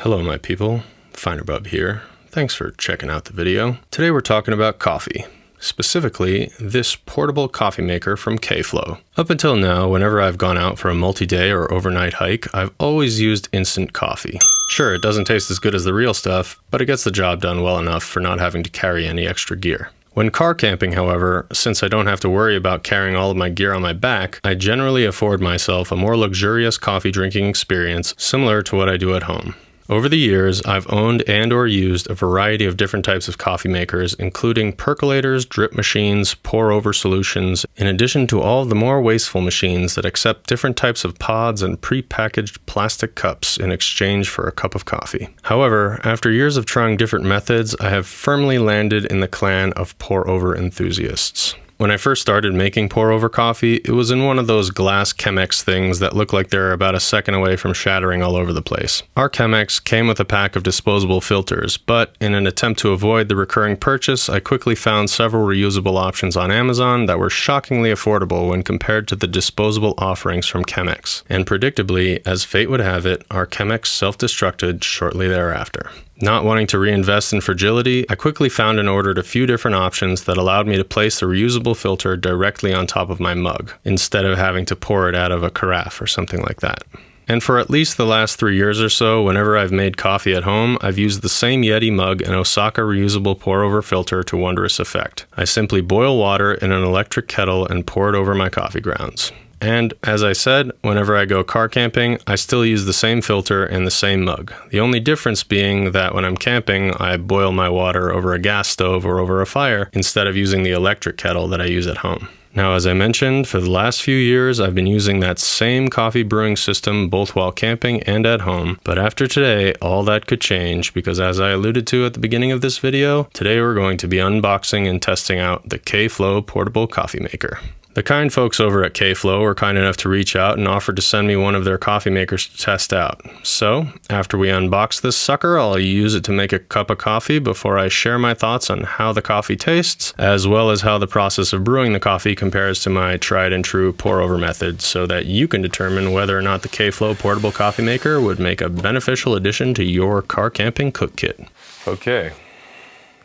Hello my people, FinerBub here. Thanks for checking out the video. Today we're talking about coffee. Specifically, this portable coffee maker from KFlow. Up until now, whenever I've gone out for a multi-day or overnight hike, I've always used instant coffee. Sure, it doesn't taste as good as the real stuff, but it gets the job done well enough for not having to carry any extra gear. When car camping, however, since I don't have to worry about carrying all of my gear on my back, I generally afford myself a more luxurious coffee drinking experience similar to what I do at home. Over the years, I've owned and/or used a variety of different types of coffee makers, including percolators, drip machines, pour-over solutions, in addition to all of the more wasteful machines that accept different types of pods and pre-packaged plastic cups in exchange for a cup of coffee. However, after years of trying different methods, I have firmly landed in the clan of pour-over enthusiasts. When I first started making pour-over coffee, it was in one of those glass Chemex things that look like they're about a second away from shattering all over the place. Our Chemex came with a pack of disposable filters, but in an attempt to avoid the recurring purchase, I quickly found several reusable options on Amazon that were shockingly affordable when compared to the disposable offerings from Chemex. And predictably, as fate would have it, our Chemex self-destructed shortly thereafter. Not wanting to reinvest in fragility, I quickly found and ordered a few different options that allowed me to place the reusable filter directly on top of my mug, instead of having to pour it out of a carafe or something like that. And for at least the last 3 years or so, whenever I've made coffee at home, I've used the same Yeti mug and Osaka reusable pour-over filter to wondrous effect. I simply boil water in an electric kettle and pour it over my coffee grounds. And, as I said, whenever I go car camping, I still use the same filter and the same mug. The only difference being that when I'm camping, I boil my water over a gas stove or over a fire instead of using the electric kettle that I use at home. Now, as I mentioned, for the last few years, I've been using that same coffee brewing system both while camping and at home. But after today, all that could change because, as I alluded to at the beginning of this video, today we're going to be unboxing and testing out the KFlow Portable Coffee Maker. The kind folks over at KFlow were kind enough to reach out and offered to send me one of their coffee makers to test out. So, after we unbox this sucker, I'll use it to make a cup of coffee before I share my thoughts on how the coffee tastes, as well as how the process of brewing the coffee compares to my tried and true pour-over method, so that you can determine whether or not the KFlow Portable Coffee Maker would make a beneficial addition to your car camping cook kit. Okay,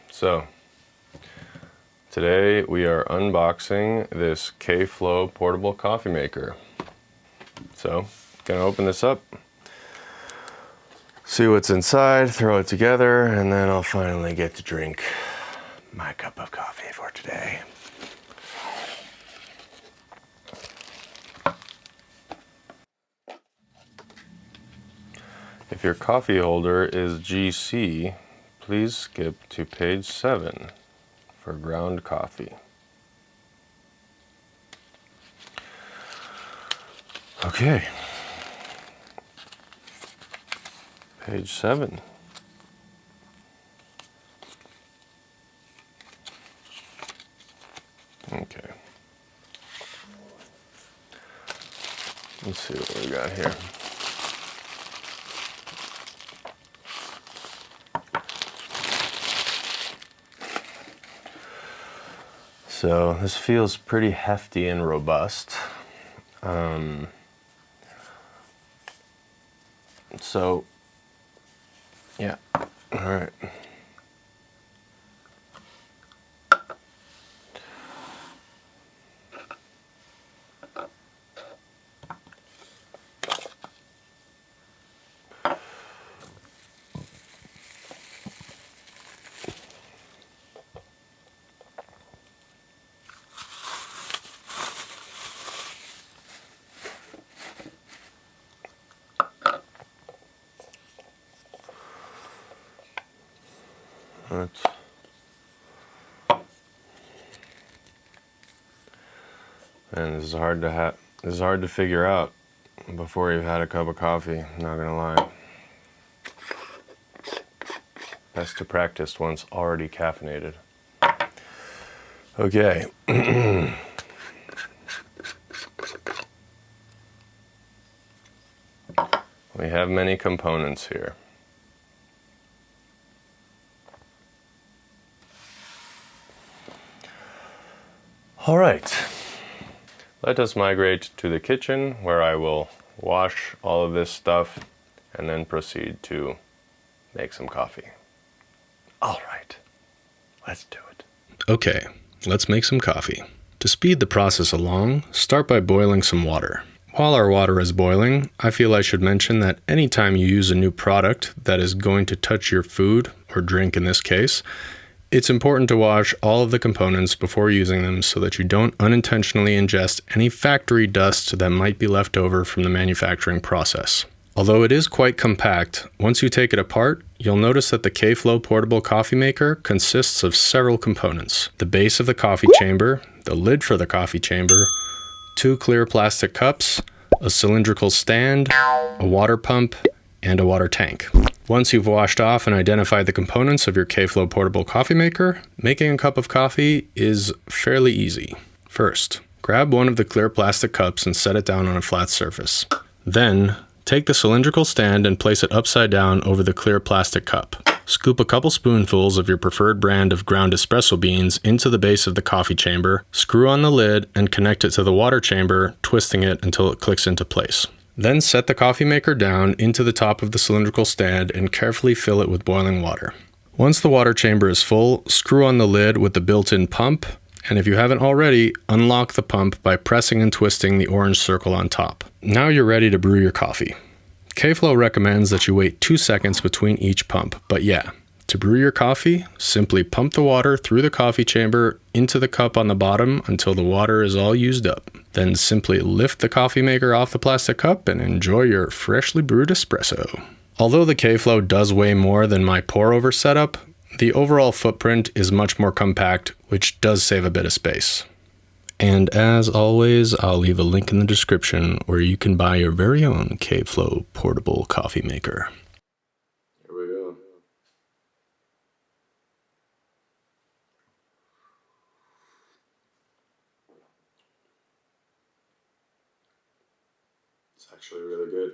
so today we are unboxing this KFlow Portable Coffee Maker. So, gonna open this up, see what's inside, throw it together, and then I'll finally get to drink my cup of coffee for today. If your coffee holder is GC, please skip to page 7. For ground coffee. Okay. Page 7. Okay. Let's see what we got here. So this feels pretty hefty and robust. So, yeah, all right. And this is hard to figure out before you've had a cup of coffee, not gonna lie. Best to practice once already caffeinated. Okay. We have many components here. All right. Let us migrate to the kitchen where I will wash all of this stuff and then proceed to make some coffee. All right, let's do it. Okay, let's make some coffee. To speed the process along, start by boiling some water. While our water is boiling, I feel I should mention that anytime you use a new product that is going to touch your food, or drink in this case, it's important to wash all of the components before using them so that you don't unintentionally ingest any factory dust that might be left over from the manufacturing process. Although it is quite compact, once you take it apart, you'll notice that the KFlow Portable Coffee Maker consists of several components. The base of the coffee chamber, the lid for the coffee chamber, 2 clear plastic cups, a cylindrical stand, a water pump, and a water tank. Once you've washed off and identified the components of your KFlow Portable Coffee Maker, making a cup of coffee is fairly easy. First, grab one of the clear plastic cups and set it down on a flat surface. Then, take the cylindrical stand and place it upside down over the clear plastic cup. Scoop a couple spoonfuls of your preferred brand of ground espresso beans into the base of the coffee chamber, screw on the lid, and connect it to the water chamber, twisting it until it clicks into place. Then set the coffee maker down into the top of the cylindrical stand and carefully fill it with boiling water. Once the water chamber is full, screw on the lid with the built-in pump, and if you haven't already, unlock the pump by pressing and twisting the orange circle on top. Now you're ready to brew your coffee. KFlow recommends that you wait 2 seconds between each pump, but yeah, to brew your coffee, simply pump the water through the coffee chamber into the cup on the bottom until the water is all used up. Then simply lift the coffee maker off the plastic cup and enjoy your freshly brewed espresso. Although the KFlow does weigh more than my pour-over setup, the overall footprint is much more compact, which does save a bit of space. And as always, I'll leave a link in the description where you can buy your very own KFlow Portable Coffee Maker. Here we go. It's actually really good.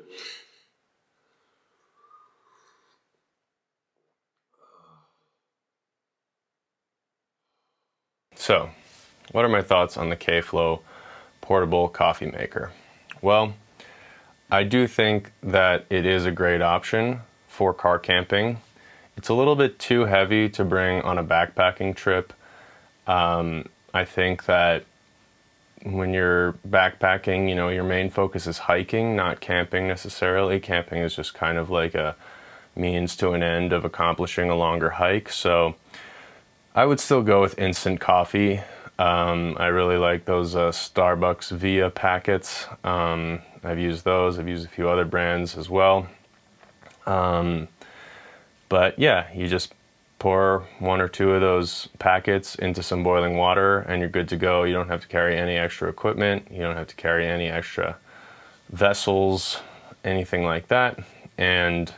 So, what are my thoughts on the KFlow Portable Coffee Maker? Well, I do think that it is a great option for car camping. It's a little bit too heavy to bring on a backpacking trip. I think that when you're backpacking, your main focus is hiking, not camping necessarily. Camping is just kind of like a means to an end of accomplishing a longer hike. So I would still go with instant coffee. I really like those Starbucks Via packets. I've used those. I've used a few other brands as well. But yeah, you just pour 1 or 2 of those packets into some boiling water and you're good to go. You don't have to carry any extra equipment. You don't have to carry any extra vessels, anything like that. And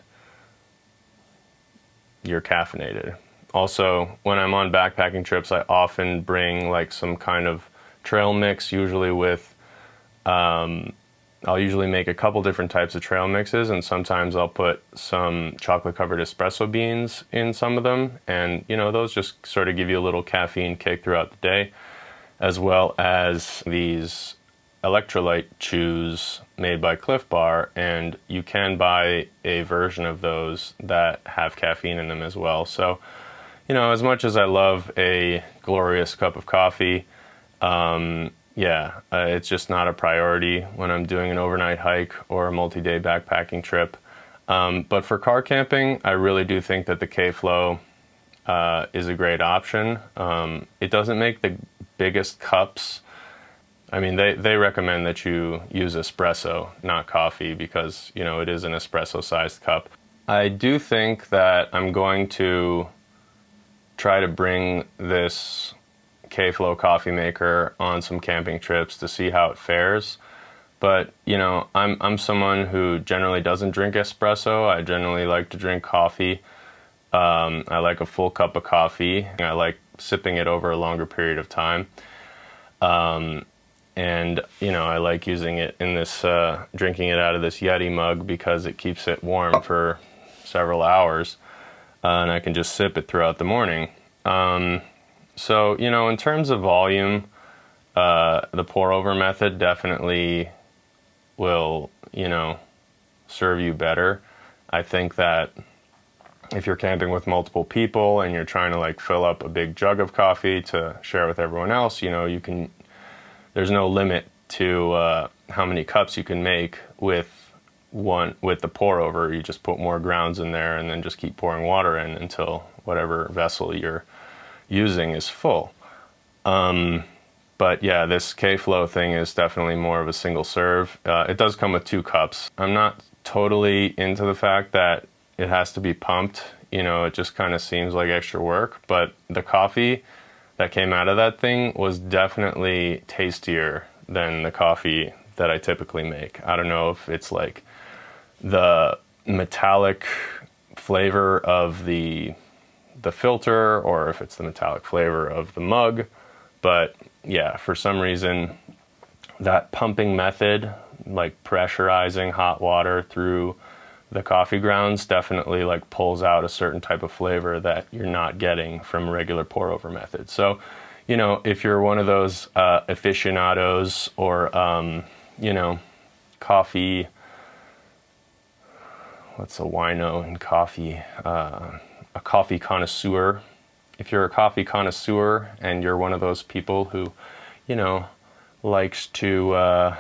you're caffeinated. Also, when I'm on backpacking trips, I often bring like some kind of trail mix, usually with, I'll usually make a couple different types of trail mixes, and sometimes I'll put some chocolate covered espresso beans in some of them. And, those just sort of give you a little caffeine kick throughout the day, as well as these electrolyte chews made by Cliff Bar, and you can buy a version of those that have caffeine in them as well. So, as much as I love a glorious cup of coffee, it's just not a priority when I'm doing an overnight hike or a multi-day backpacking trip. But for car camping, I really do think that the KFlow is a great option. It doesn't make the biggest cups. I mean, they recommend that you use espresso, not coffee, because, it is an espresso-sized cup. I do think that I'm going to try to bring this KFlow coffee maker on some camping trips to see how it fares. But, I'm someone who generally doesn't drink espresso. I generally like to drink coffee. I like a full cup of coffee. I like sipping it over a longer period of time. And, I like using it in this, drinking it out of this Yeti mug because it keeps it warm for several hours. And I can just sip it throughout the morning. So, in terms of volume, the pour-over method definitely will, serve you better. I think that if you're camping with multiple people and you're trying to like fill up a big jug of coffee to share with everyone else, you know, there's no limit to how many cups you can make with the pour over. You just put more grounds in there and then just keep pouring water in until whatever vessel you're using is full. But yeah, this KFlow thing is definitely more of a single serve. It does come with 2 cups. I'm not totally into the fact that it has to be pumped. You know, it just kind of seems like extra work, but the coffee that came out of that thing was definitely tastier than the coffee that I typically make. I don't know if it's like the metallic flavor of the filter or if it's the metallic flavor of the mug, but yeah, for some reason that pumping method, like pressurizing hot water through the coffee grounds, definitely like pulls out a certain type of flavor that you're not getting from a regular pour over method. So, you know, if you're one of those aficionados or you know, coffee, what's a wino in coffee? A coffee connoisseur. If you're a coffee connoisseur and you're one of those people who, you know, likes to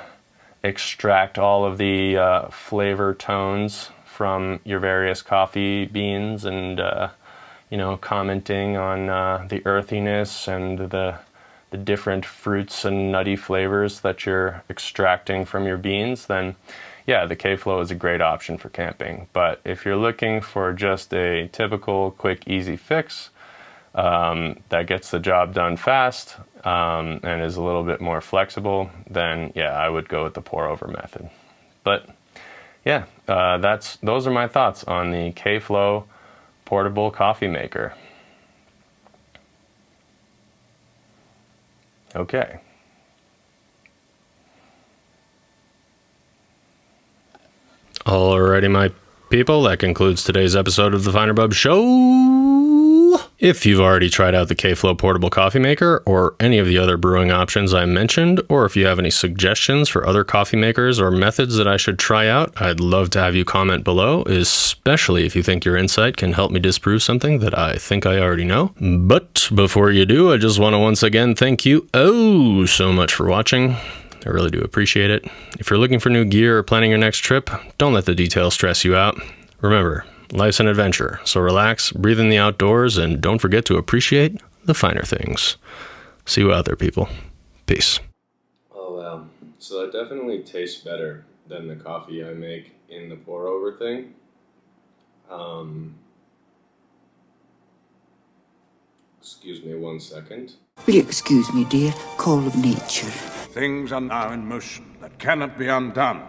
extract all of the flavor tones from your various coffee beans and, you know, commenting on the earthiness and the different fruits and nutty flavors that you're extracting from your beans, then yeah, the KFlow is a great option for camping. But if you're looking for just a typical, quick, easy fix that gets the job done fast and is a little bit more flexible, then yeah, I would go with the pour over method. But yeah, those are my thoughts on the KFlow Portable Coffee Maker. Okay. Alrighty, my people, that concludes today's episode of the FinerBub Show. If you've already tried out the KFlow Portable Coffee Maker or any of the other brewing options I mentioned, or if you have any suggestions for other coffee makers or methods that I should try out, I'd love to have you comment below, especially if you think your insight can help me disprove something that I think I already know. But before you do, I just want to once again thank you so much for watching. I really do appreciate it. If you're looking for new gear or planning your next trip, don't let the details stress you out. Remember, life's an adventure, so relax, breathe in the outdoors, and don't forget to appreciate the finer things. See you out there, people. Peace. Oh, wow. So that definitely tastes better than the coffee I make in the pour-over thing. Excuse me 1 second. Will you excuse me, dear? Call of nature. Things are now in motion that cannot be undone.